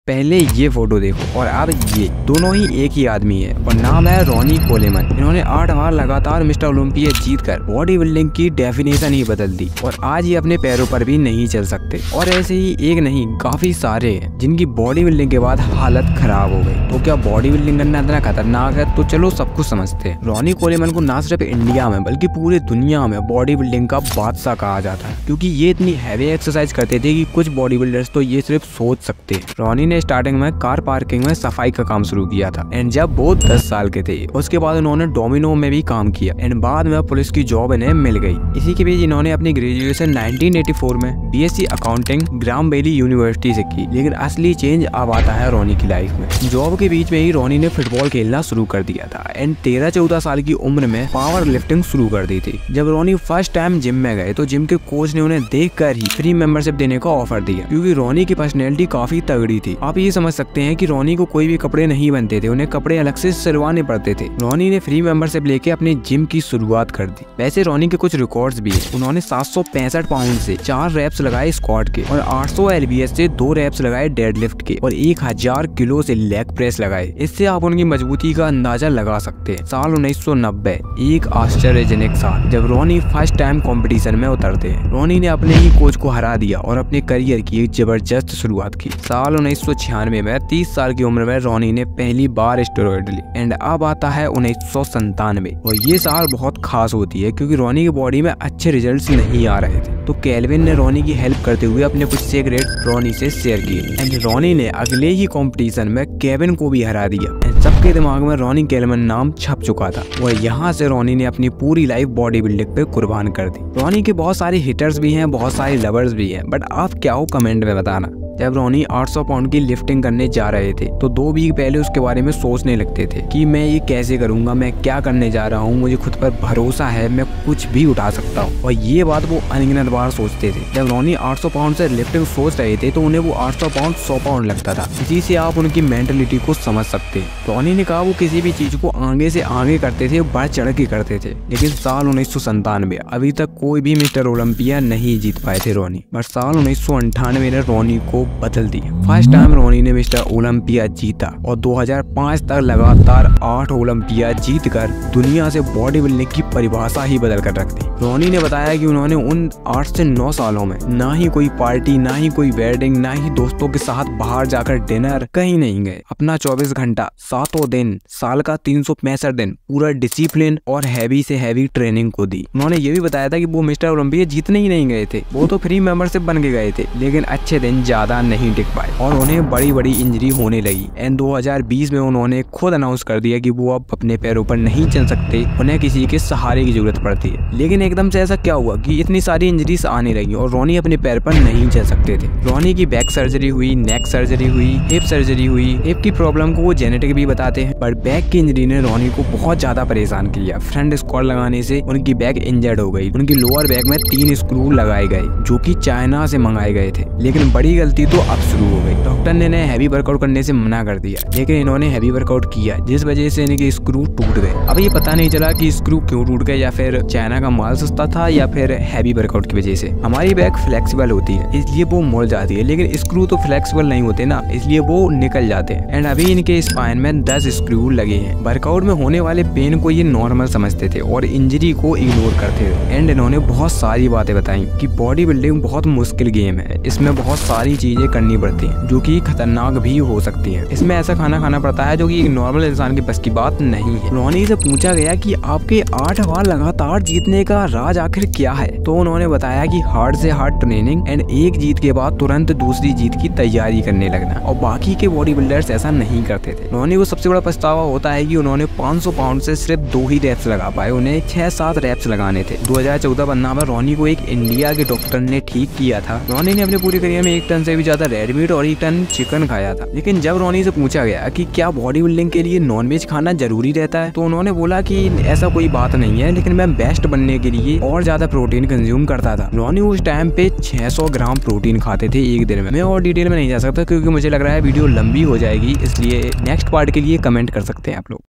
पहले ये फोटो देखो और अब ये, दोनों ही एक ही आदमी है और नाम है रॉनी कोलेमन। इन्होंने 8 बार लगातार मिस्टर ओलंपिया जीतकर बॉडी बिल्डिंग की डेफिनेशन ही बदल दी और आज ये अपने पैरों पर भी नहीं चल सकते। और ऐसे ही एक नहीं काफी सारे हैं जिनकी बॉडी बिल्डिंग के बाद हालत खराब हो गई। तो क्या बॉडी बिल्डिंग करना इतना खतरनाक है? तो चलो सब कुछ समझते हैं। रॉनी कोलेमन को ना सिर्फ इंडिया में बल्कि पूरे दुनिया में बॉडी बिल्डिंग का बादशाह कहा जाता है, क्योंकि ये इतनी हैवी एक्सरसाइज करते थे कि कुछ बॉडी बिल्डर्स तो ये सिर्फ सोच सकते हैं। रॉनी ने स्टार्टिंग में कार पार्किंग में सफाई का काम शुरू किया था एंड जब वो 10 साल के थे उसके बाद उन्होंने डोमिनो में भी काम किया एंड बाद में पुलिस की जॉब इन्हें मिल गई। इसी के बीच इन्होंने अपनी ग्रेजुएशन 1984 में बीएससी अकाउंटिंग ग्राम वैली यूनिवर्सिटी से की। लेकिन असली चेंज अब आता है रॉनी की लाइफ में। जॉब के बीच में ही रॉनी ने फुटबॉल खेलना शुरू कर दिया था एंड 13-14 साल की उम्र में पावर लिफ्टिंग शुरू कर दी थी। जब रॉनी फर्स्ट टाइम जिम में गए तो जिम के कोच ने उन्हें देखकर ही फ्री मेंबरशिप देने का ऑफर दिया, क्योंकि रॉनी की पर्सनैलिटी काफी तगड़ी थी। आप ये समझ सकते हैं कि रॉनी को कोई भी कपड़े नहीं बनते थे, उन्हें कपड़े अलग से सिलवाने पड़ते थे। रॉनी ने फ्री मेंबरशिप लेके अपने जिम की शुरुआत कर दी। वैसे रॉनी के कुछ रिकॉर्ड्स भी हैं। उन्होंने 765 पाउंड से 4 रैप्स लगाए स्क्वाट के और 800 एलबीएस से 2 रैप्स लगाए डेडलिफ्ट के और 1000 किलो से लेग प्रेस लगाए। इससे आप उनकी मजबूती का अंदाजा लगा सकते हैं। साल 1990 एक आश्चर्यजनक साल जब रॉनी फर्स्ट टाइम कंपटीशन में उतरते हैं। रॉनी ने अपने ही कोच को हरा दिया और अपने करियर की एक जबरदस्त शुरुआत की। साल 1996 में 30 साल की उम्र में रॉनी ने पहली बार स्टेरॉइड ली एंड अब आता है 1997 और ये साल बहुत खास होती है क्योंकि रॉनी की बॉडी में अच्छे रिजल्ट्स नहीं आ रहे थे। तो केल्विन ने रॉनी की हेल्प करते हुए अपने कुछ सीक्रेट रॉनी से शेयर किए एंड रॉनी ने अगले ही कंपटीशन में केविन को भी हरा दिया एंड सबके दिमाग में रॉनी केल्विन नाम छप चुका था और यहाँ से रॉनी ने अपनी पूरी लाइफ बॉडी बिल्डिंग पे कुर्बान कर दी। रॉनी के बहुत सारे हिटर्स भी हैं, बहुत सारे लवर्स भी हैं, बट आप क्या हो कमेंट में बताना। जब रॉनी 800 पाउंड की लिफ्टिंग करने जा रहे थे तो 2 वीक पहले उसके बारे में सोचने लगते थे कि मैं ये कैसे करूंगा, मैं क्या करने जा रहा हूँ, मुझे खुद पर भरोसा है, मैं कुछ भी उठा सकता हूँ। और ये बात वो अनगिनत बार सोचते थे। जब रॉनी 800 पाउंड से लिफ्टिंग सोच रहे थे तो उन्हें वो 800 पाउंड 100 पाउंड लगता था। इसी से आप उनकी मेंटलिटी को समझ सकते हैं। रॉनी ने कहा वो किसी भी चीज को आगे से आगे करते थे, बढ़ चढ़ के करते थे। लेकिन साल 1997 अभी तक कोई भी मिस्टर ओलंपिया नहीं जीत पाए थे रॉनी, बट साल 1998 ने रॉनी को बदल दिया। फर्स्ट टाइम रॉनी ने मिस्टर ओलंपिया जीता और 2005 तक लगातार 8 ओलंपिया जीतकर दुनिया से बॉडी बिल्डिंग की परिभाषा ही बदल कर रख दी। रॉनी ने बताया कि उन्होंने उन 8 से 9 सालों में ना ही कोई पार्टी, ना ही कोई वेडिंग, ना ही दोस्तों के साथ बाहर जाकर डिनर, कहीं नहीं गए। अपना 24 घंटा 7 दिन साल का 365 दिन पूरा डिसिप्लिन और हैवी से हैवी ट्रेनिंग को दी। उन्होंने ये भी बताया था कि वो मिस्टर ओलंपिया जीतने ही नहीं गए थे, वो तो फ्री मेंबरशिप बन के गए थे, लेकिन अच्छे दिन ज्यादा नहीं टिक पाए और उन्हें बड़ी बड़ी इंजरी होने लगी एंड 2020 में उन्होंने खुद अनाउंस कर दिया कि वो अब अपने पैरों पर नहीं चल सकते, उन्हें किसी के सहारे की जरूरत पड़ती है। लेकिन एकदम से ऐसा क्या हुआ कि इतनी सारी इंजरीज आने लगी और रॉनी अपने पैर पर नहीं चल सकते थे। रॉनी की बैक सर्जरी हुई, नेक सर्जरी हुई, हिप सर्जरी हुई। हिप की प्रॉब्लम को वो जेनेटिक भी बताते हैं, पर बैक की इंजरी ने रॉनी को बहुत ज्यादा परेशान किया। फ्रंट स्क्वाट लगाने से उनकी बैक इंजर्ड हो गई। उनकी लोअर बैक में 3 स्क्रू लगाए गए जो कि चाइना से मंगाए गए थे। लेकिन बड़ी गलती तो अब शुरू हो गई। डॉक्टर ने इन्हें हैवी वर्कआउट करने से मना कर दिया, लेकिन इन्होंने हैवी वर्कआउट किया जिस वजह से इनके स्क्रू टूट गए। अब ये पता नहीं चला कि स्क्रू क्यों टूट गए, या फिर चाइना का माल सस्ता था या फिर हैवी वर्कआउट की वजह से। हमारी बैक फ्लेक्सिबल होती है इसलिए वो मुड़ जाती है, लेकिन स्क्रू तो फ्लेक्सिबल नहीं होते ना, इसलिए वो निकल जाते हैं। एंड अभी इनके स्पाइन में 10 स्क्रू लगे हैं। वर्कआउट में होने वाले पेन को ये नॉर्मल समझते थे और इंजरी को इग्नोर करते थे। एंड इन्होंने बहुत सारी बातें बताई कि बॉडी बिल्डिंग बहुत मुश्किल गेम है, इसमें बहुत सारी चीजें करनी पड़ती हैं जो कि खतरनाक भी हो सकती है। इसमें ऐसा खाना खाना पड़ता है जो कि एक नॉर्मल इंसान के बस की बात नहीं है। रॉनी से पूछा गया कि आपके 8 बार लगातार जीतने का राज आखिर क्या है, तो उन्होंने बताया कि हार्ड से हार्ड ट्रेनिंग एंड एक जीत के बाद तुरंत दूसरी जीत की तैयारी करने लगना, और बाकी के बॉडी बिल्डर्स ऐसा नहीं करते थे। रॉनी को सबसे बड़ा पछतावा होता है कि उन्होंने 500 पाउंड से सिर्फ 2 ही रैप्स लगा पाए, उन्हें 6-7 रैप्स लगाने थे। 2014 में रॉनी को एक इंडिया के डॉक्टर ने ठीक किया था। रॉनी ने अपने पूरी करियर में 1 टन से भी ज्यादा रेड मीट और 1 टन चिकन खाया था। लेकिन जब रॉनी से पूछा गया कि क्या बॉडी बिल्डिंग के लिए नॉनवेज खाना जरूरी रहता है, तो उन्होंने बोला कि ऐसा कोई बात नहीं है, लेकिन मैं बेस्ट बनने के लिए और ज्यादा प्रोटीन कंज्यूम करता था। रॉनी उस टाइम पे 600 ग्राम प्रोटीन खाते थे एक दिन में। मैं और डिटेल में नहीं जा सकता क्योंकि मुझे लग रहा है वीडियो लंबी हो जाएगी, इसलिए नेक्स्ट पार्ट के लिए कमेंट कर सकते हैं आप लोग।